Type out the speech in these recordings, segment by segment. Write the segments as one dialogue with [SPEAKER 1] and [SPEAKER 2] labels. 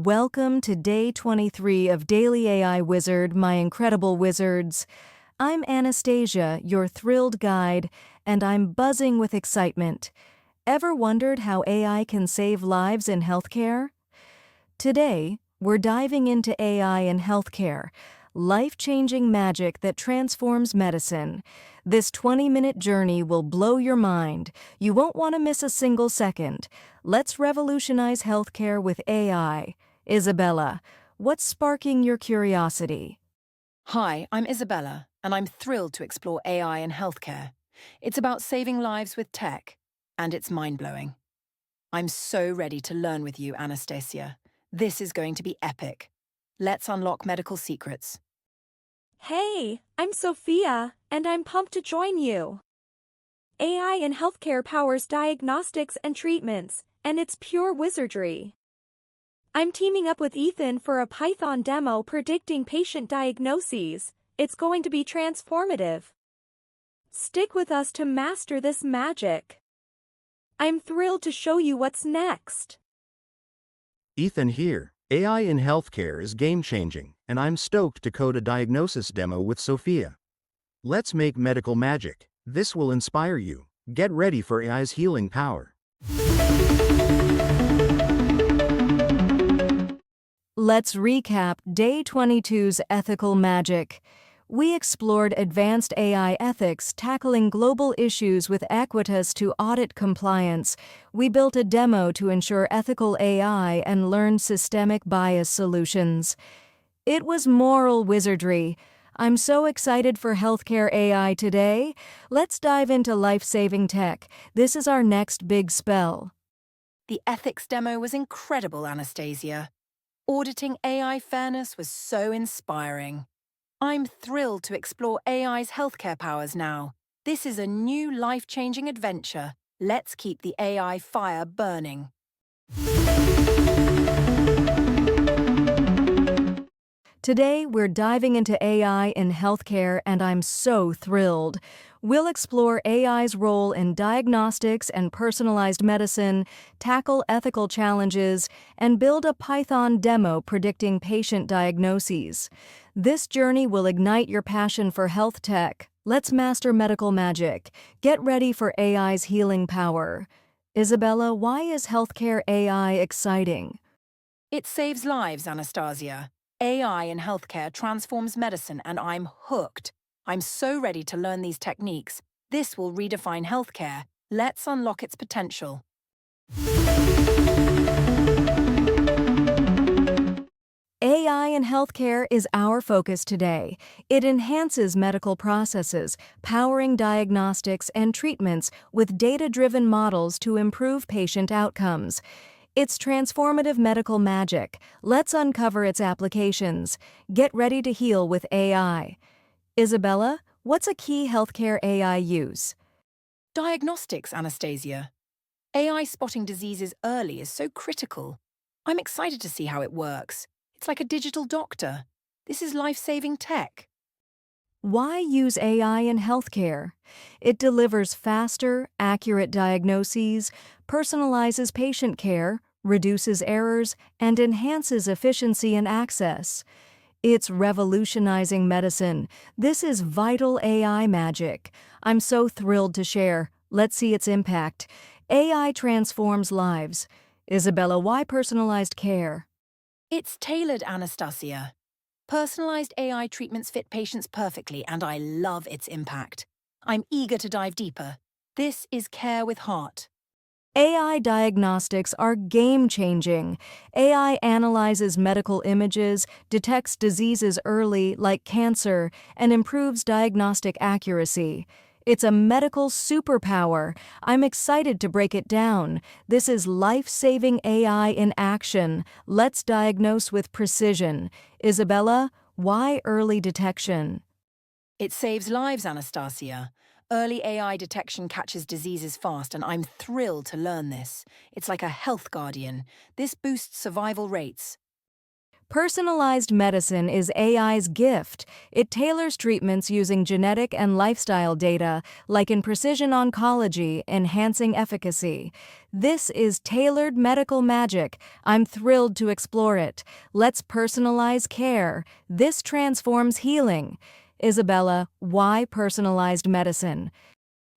[SPEAKER 1] Welcome to day 23 of DailyAIWizard, my incredible wizards. I'm Anastasia, your thrilled guide, and I'm buzzing with excitement. Ever wondered how AI can save lives in healthcare? Today, we're diving into AI in healthcare, life-changing magic that transforms medicine. This 20-minute journey will blow your mind. You won't want to miss a single second. Let's revolutionize healthcare with AI. Isabella, what's sparking your curiosity?
[SPEAKER 2] Hi, I'm Isabella, and I'm thrilled to explore AI in healthcare. It's about saving lives with tech, and it's mind-blowing. I'm so ready to learn with you, Anastasia. This is going to be epic. Let's unlock medical secrets.
[SPEAKER 3] Hey, I'm Sophia, and I'm pumped to join you. AI in healthcare powers diagnostics and treatments, and it's pure wizardry. I'm teaming up with Ethan for a Python demo predicting patient diagnoses. It's going to be transformative. Stick with us to master this magic. I'm thrilled to show you what's next.
[SPEAKER 4] Ethan here. AI in healthcare is game-changing, and I'm stoked to code a diagnosis demo with Sophia. Let's make medical magic. This will inspire you. Get ready for AI's healing power.
[SPEAKER 1] Let's recap Day 22's ethical magic. We explored advanced AI ethics, tackling global issues with Equitas to audit compliance. We built a demo to ensure ethical AI and learned systemic bias solutions. It was moral wizardry. I'm so excited for healthcare AI today. Let's dive into life-saving tech. This is our next big spell.
[SPEAKER 2] The ethics demo was incredible, Anastasia. Auditing AI fairness was so inspiring. I'm thrilled to explore AI's healthcare powers now. This is a new life-changing adventure. Let's keep the AI fire burning.
[SPEAKER 1] Today, we're diving into AI in healthcare, and I'm so thrilled. We'll explore AI's role in diagnostics and personalized medicine, tackle ethical challenges, and build a Python demo predicting patient diagnoses. This journey will ignite your passion for health tech. Let's master medical magic. Get ready for AI's healing power. Isabella, why is healthcare AI exciting?
[SPEAKER 2] It saves lives, Anastasia. AI in healthcare transforms medicine, and I'm hooked. I'm so ready to learn these techniques. This will redefine healthcare. Let's unlock its potential.
[SPEAKER 1] AI in healthcare is our focus today. It enhances medical processes, powering diagnostics and treatments with data-driven models to improve patient outcomes. It's transformative medical magic. Let's uncover its applications. Get ready to heal with AI. Isabella, what's a key healthcare AI use?
[SPEAKER 2] Diagnostics, Anastasia. AI spotting diseases early is so critical. I'm excited to see how it works. It's like a digital doctor. This is life-saving tech.
[SPEAKER 1] Why use AI in healthcare? It delivers faster, accurate diagnoses, personalizes patient care, reduces errors, and enhances efficiency and access. It's revolutionizing medicine. This is vital AI magic. I'm so thrilled to share. Let's see its impact. AI transforms lives. Isabella, why personalized care?
[SPEAKER 2] It's tailored, Anastasia. Personalized AI treatments fit patients perfectly, and I love its impact. I'm eager to dive deeper. This is Care with Heart.
[SPEAKER 1] AI diagnostics are game-changing. AI analyzes medical images, detects diseases early, like cancer, and improves diagnostic accuracy. It's a medical superpower. I'm excited to break it down. This is life-saving AI in action. Let's diagnose with precision. Isabella, why early detection?
[SPEAKER 2] It saves lives, Anastasia. Early AI detection catches diseases fast, and I'm thrilled to learn this. It's like a health guardian. This boosts survival rates.
[SPEAKER 1] Personalized medicine is AI's gift. It tailors treatments using genetic and lifestyle data, like in precision oncology, enhancing efficacy. This is tailored medical magic. I'm thrilled to explore it. Let's personalize care. This transforms healing. Isabella, why personalized medicine?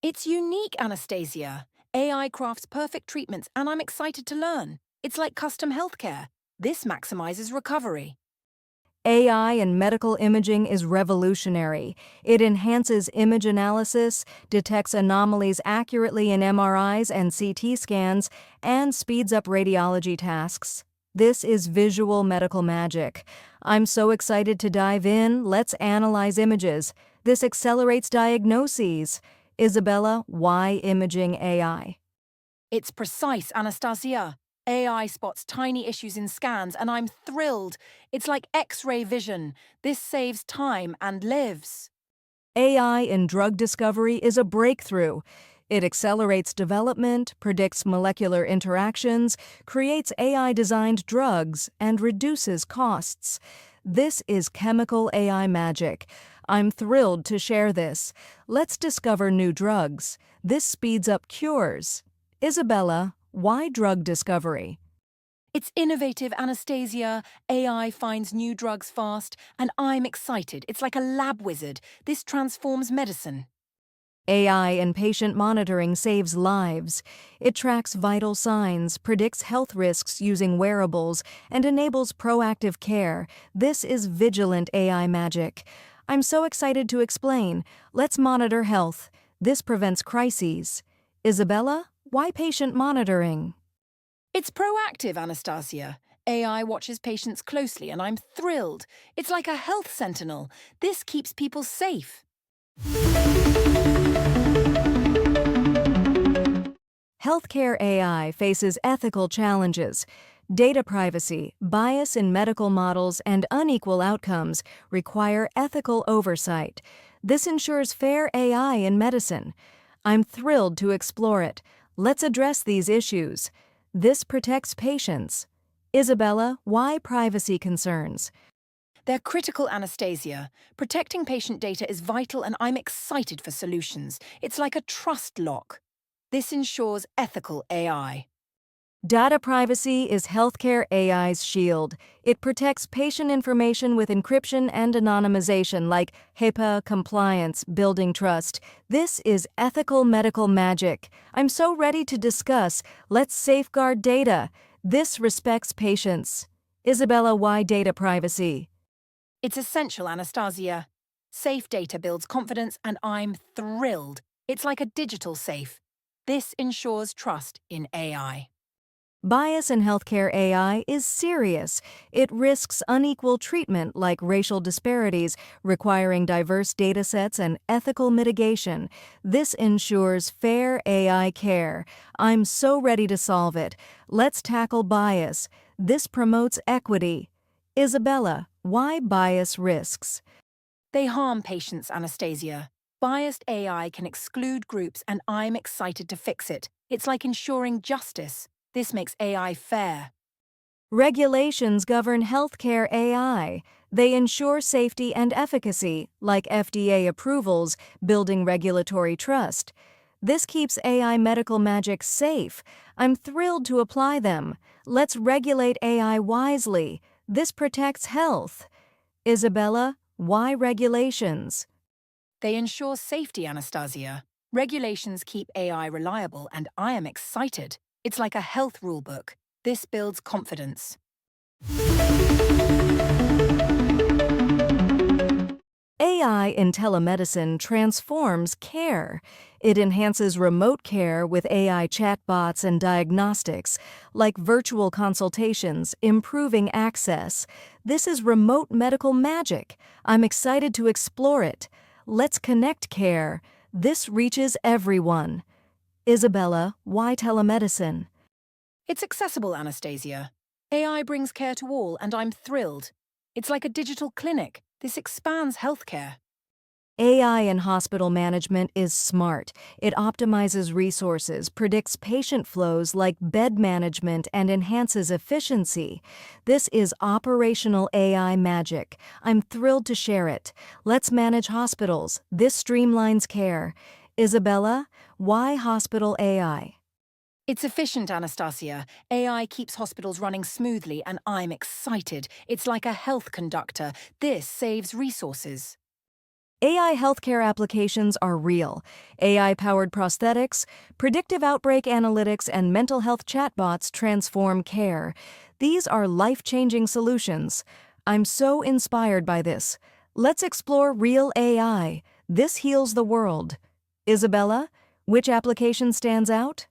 [SPEAKER 2] It's unique, Anastasia. AI crafts perfect treatments, and I'm excited to learn. It's like custom healthcare. This maximizes recovery.
[SPEAKER 1] AI in medical imaging is revolutionary. It enhances image analysis, detects anomalies accurately in MRIs and CT scans, and speeds up radiology tasks. This is visual medical magic. I'm so excited to dive in. Let's analyze images. This accelerates diagnoses. Isabella, why imaging AI?
[SPEAKER 2] It's precise, Anastasia. AI spots tiny issues in scans, and I'm thrilled. It's like X-ray vision. This saves time and lives.
[SPEAKER 1] AI in drug discovery is a breakthrough. It accelerates development, predicts molecular interactions, creates AI-designed drugs, and reduces costs. This is chemical AI magic. I'm thrilled to share this. Let's discover new drugs. This speeds up cures. Isabella, why drug discovery?
[SPEAKER 2] It's innovative, Anastasia. AI finds new drugs fast, and I'm excited. It's like a lab wizard. This transforms medicine.
[SPEAKER 1] AI in patient monitoring saves lives. It tracks vital signs, predicts health risks using wearables, and enables proactive care. This is vigilant AI magic. I'm so excited to explain. Let's monitor health. This prevents crises. Isabella, why patient monitoring?
[SPEAKER 2] It's proactive, Anastasia. AI watches patients closely, and I'm thrilled. It's like a health sentinel. This keeps people safe.
[SPEAKER 1] Healthcare AI faces ethical challenges. Data privacy, bias in medical models, and unequal outcomes require ethical oversight. This ensures fair AI in medicine. I'm thrilled to explore it. Let's address these issues. This protects patients. Isabella, why privacy concerns?
[SPEAKER 2] They're critical, Anastasia. Protecting patient data is vital, and I'm excited for solutions. It's like a trust lock. This ensures ethical AI.
[SPEAKER 1] Data privacy is healthcare AI's shield. It protects patient information with encryption and anonymization like HIPAA compliance, building trust. This is ethical medical magic. I'm so ready to discuss. Let's safeguard data. This respects patients. Isabella, why data privacy?
[SPEAKER 2] It's essential, Anastasia. Safe data builds confidence, and I'm thrilled. It's like a digital safe. This ensures trust in AI.
[SPEAKER 1] Bias in healthcare AI is serious. It risks unequal treatment like racial disparities, requiring diverse datasets and ethical mitigation. This ensures fair AI care. I'm so ready to solve it. Let's tackle bias. This promotes equity. Isabella, why bias risks?
[SPEAKER 2] They harm patients, Anastasia. Biased AI can exclude groups, and I'm excited to fix it. It's like ensuring justice. This makes AI fair.
[SPEAKER 1] Regulations govern healthcare AI. They ensure safety and efficacy, like FDA approvals, building regulatory trust. This keeps AI medical magic safe. I'm thrilled to apply them. Let's regulate AI wisely. This protects health. Isabella, why regulations?
[SPEAKER 2] They ensure safety, Anastasia. Regulations keep AI reliable, and I am excited. It's like a health rulebook. This builds confidence.
[SPEAKER 1] AI in telemedicine transforms care. It enhances remote care with AI chatbots and diagnostics, like virtual consultations, improving access. This is remote medical magic. I'm excited to explore it. Let's connect care. This reaches everyone. Isabella, why telemedicine?
[SPEAKER 2] It's accessible, Anastasia. AI brings care to all, and I'm thrilled. It's like a digital clinic. This expands healthcare.
[SPEAKER 1] AI in hospital management is smart. It optimizes resources, predicts patient flows like bed management, and enhances efficiency. This is operational AI magic. I'm thrilled to share it. Let's manage hospitals. This streamlines care. Isabella, why hospital AI?
[SPEAKER 2] It's efficient, Anastasia. AI keeps hospitals running smoothly, and I'm excited. It's like a health conductor. This saves resources.
[SPEAKER 1] AI healthcare applications are real. AI-powered prosthetics, predictive outbreak analytics, and mental health chatbots transform care. These are life-changing solutions. I'm so inspired by this. Let's explore real AI. This heals the world. Isabella, which application stands out?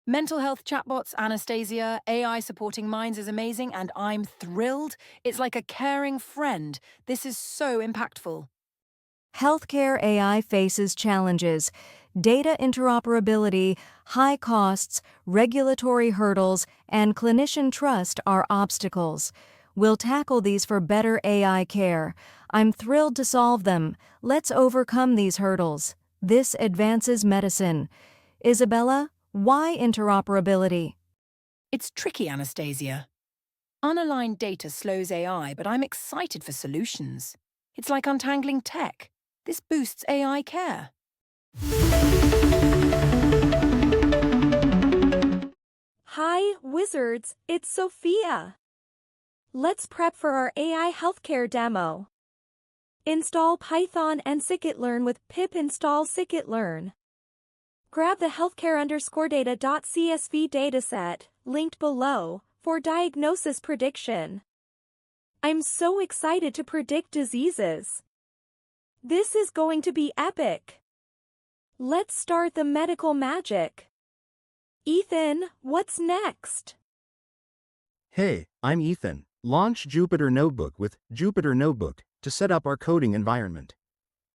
[SPEAKER 2] Mental health chatbots, Anastasia, AI supporting minds is amazing, and I'm thrilled. It's like a caring friend. This is so impactful.
[SPEAKER 1] Healthcare AI faces challenges: data interoperability, high costs, regulatory hurdles, and clinician trust are obstacles. We'll tackle these for better AI care. I'm thrilled to solve them. Let's overcome these hurdles. This advances medicine. Isabella, why interoperability?
[SPEAKER 2] It's tricky, Anastasia. Unaligned data slows AI, but I'm excited for solutions. It's like untangling tech. This boosts AI care.
[SPEAKER 3] Hi, wizards, it's Sophia. Let's prep for our AI healthcare demo. Install Python and Scikit-learn with pip install Scikit-learn. Grab the healthcare_data.csv dataset, linked below, for diagnosis prediction. I'm so excited to predict diseases. This is going to be epic. Let's start the medical magic. Ethan, what's next?
[SPEAKER 4] Hey, I'm Ethan. Launch Jupyter Notebook with Jupyter Notebook to set up our coding environment.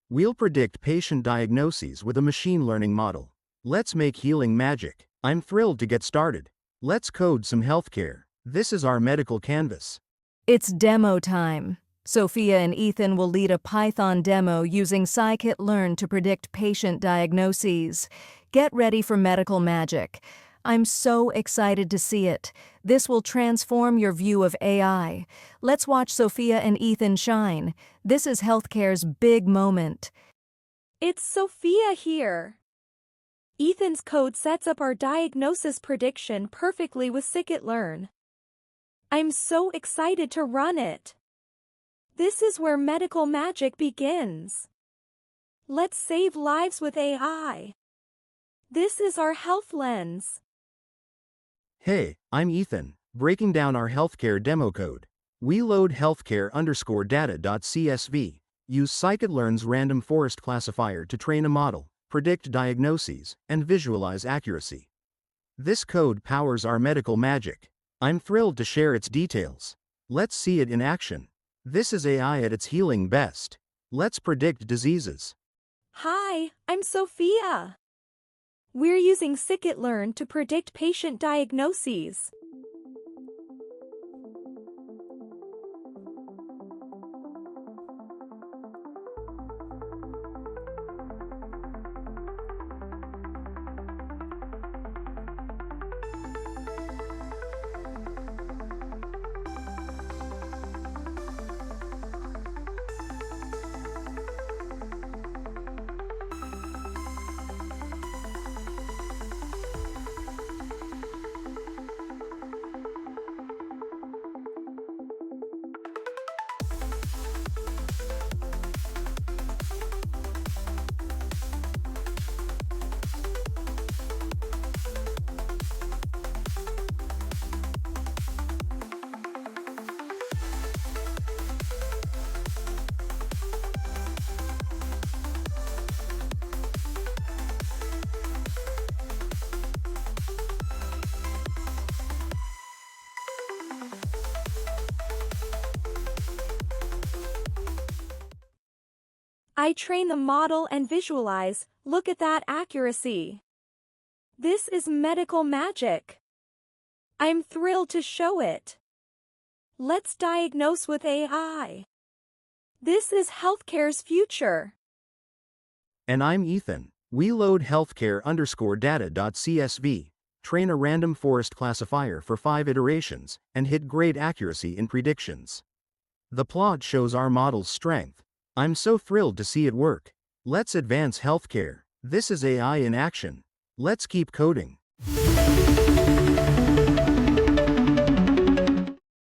[SPEAKER 4] We'll predict patient diagnoses with a machine learning model. Let's make healing magic. I'm thrilled to get started. Let's code some healthcare. This is our medical canvas.
[SPEAKER 1] It's demo time. Sophia and Ethan will lead a Python demo using Scikit-learn to predict patient diagnoses. Get ready for medical magic. I'm so excited to see it. This will transform your view of AI. Let's watch Sophia and Ethan shine. This is healthcare's big moment.
[SPEAKER 3] It's Sophia here. Ethan's code sets up our diagnosis prediction perfectly with Scikit-learn. I'm so excited to run it. This is where medical magic begins. Let's save lives with AI. This is our health lens.
[SPEAKER 4] Hey, I'm Ethan, breaking down our healthcare demo code. We load healthcare_data.csv, use Scikit-learn's random forest classifier to train a model, predict diagnoses, and visualize accuracy. This code powers our medical magic. I'm thrilled to share its details. Let's see it in action. This is AI at its healing best. Let's predict diseases.
[SPEAKER 3] Hi, I'm Sophia. We're using Scikit-learn to predict patient diagnoses. I train the model and visualize. Look at that accuracy. This is medical magic. I'm thrilled to show it. Let's diagnose with AI. This is healthcare's future.
[SPEAKER 4] And I'm Ethan. We load healthcare_data.csv, train a random forest classifier for 5 iterations, and hit great accuracy in predictions. The plot shows our model's strength. I'm so thrilled to see it work. Let's advance healthcare. This is AI in action. Let's keep coding.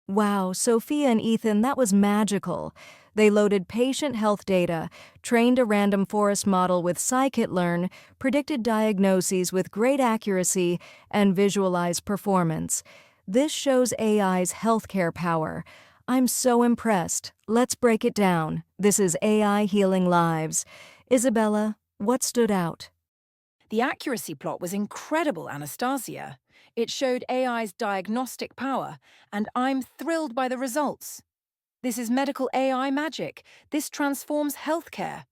[SPEAKER 1] Wow, Sophia and Ethan, that was magical. They loaded patient health data, trained a random forest model with Scikit-learn, predicted diagnoses with great accuracy, and visualized performance. This shows AI's healthcare power. I'm so impressed. Let's break it down. This is AI healing lives. Isabella, what stood out?
[SPEAKER 2] The accuracy plot was incredible, Anastasia. It showed AI's diagnostic power, and I'm thrilled by the results. This is medical AI magic. This transforms healthcare.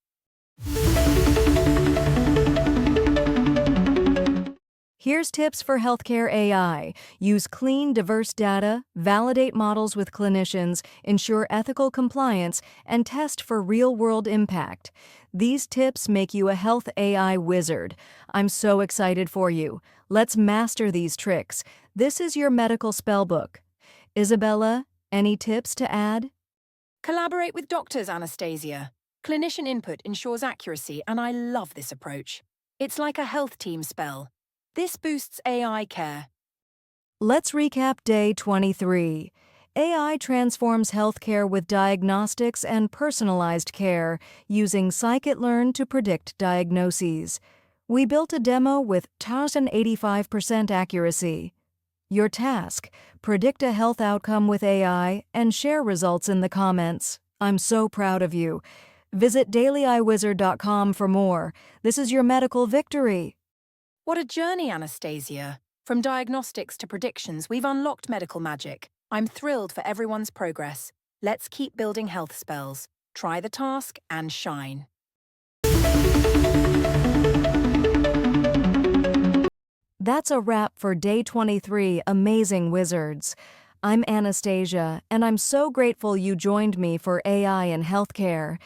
[SPEAKER 1] Here's tips for healthcare AI. Use clean, diverse data, validate models with clinicians, ensure ethical compliance, and test for real-world impact. These tips make you a health AI wizard. I'm so excited for you. Let's master these tricks. This is your medical spellbook. Isabella, any tips to add?
[SPEAKER 2] Collaborate with doctors, Anastasia. Clinician input ensures accuracy, and I love this approach. It's like a health team spell. This boosts AI care.
[SPEAKER 1] Let's recap day 23. AI transforms healthcare with diagnostics and personalized care using Scikit-learn to predict diagnoses. We built a demo with 1085% accuracy. Your task: predict a health outcome with AI and share results in the comments. I'm so proud of you. Visit DailyAIWizard.com for more. This is your medical victory.
[SPEAKER 2] What a journey, Anastasia. From diagnostics to predictions, we've unlocked medical magic. I'm thrilled for everyone's progress. Let's keep building health spells. Try the task and shine.
[SPEAKER 1] That's a wrap for Day 23 Amazing Wizards. I'm Anastasia, and I'm so grateful you joined me for AI in healthcare.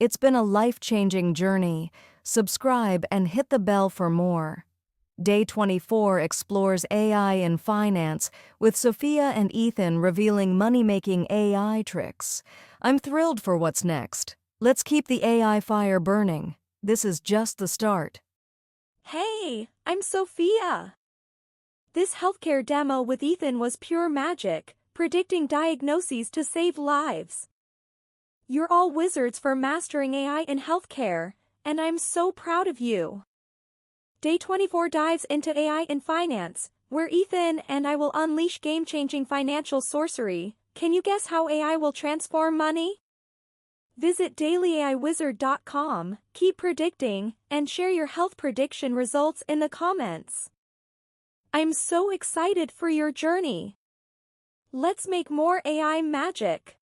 [SPEAKER 1] It's been a life-changing journey. Subscribe and hit the bell for more. Day 24 explores AI in finance, with Sophia and Ethan revealing money-making AI tricks. I'm thrilled for what's next. Let's keep the AI fire burning. This is just the start.
[SPEAKER 3] Hey, I'm Sophia. This healthcare demo with Ethan was pure magic, predicting diagnoses to save lives. You're all wizards for mastering AI in healthcare, and I'm so proud of you. Day 24 dives into AI in finance, where Ethan and I will unleash game-changing financial sorcery. Can you guess how AI will transform money? Visit DailyAIWizard.com, keep predicting, and share your health prediction results in the comments. I'm so excited for your journey. Let's make more AI magic.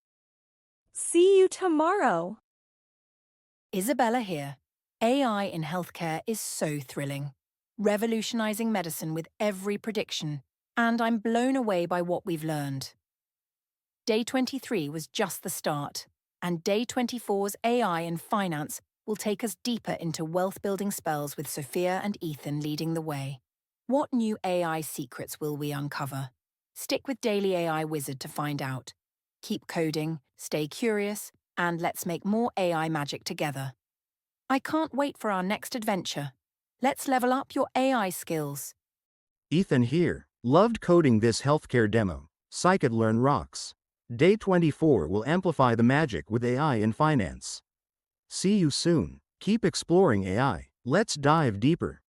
[SPEAKER 3] See you tomorrow.
[SPEAKER 2] Isabella here. AI in healthcare is so thrilling, revolutionizing medicine with every prediction, and I'm blown away by what we've learned. Day 23 was just the start, and Day 24's AI in finance will take us deeper into wealth-building spells with Sophia and Ethan leading the way. What new AI secrets will we uncover? Stick with Daily AI Wizard to find out. Keep coding, stay curious, and let's make more AI magic together. I can't wait for our next adventure. Let's level up your AI skills.
[SPEAKER 4] Ethan here. Loved coding this healthcare demo. Scikit-learn rocks. Day 24 will amplify the magic with AI in finance. See you soon. Keep exploring AI. Let's dive deeper.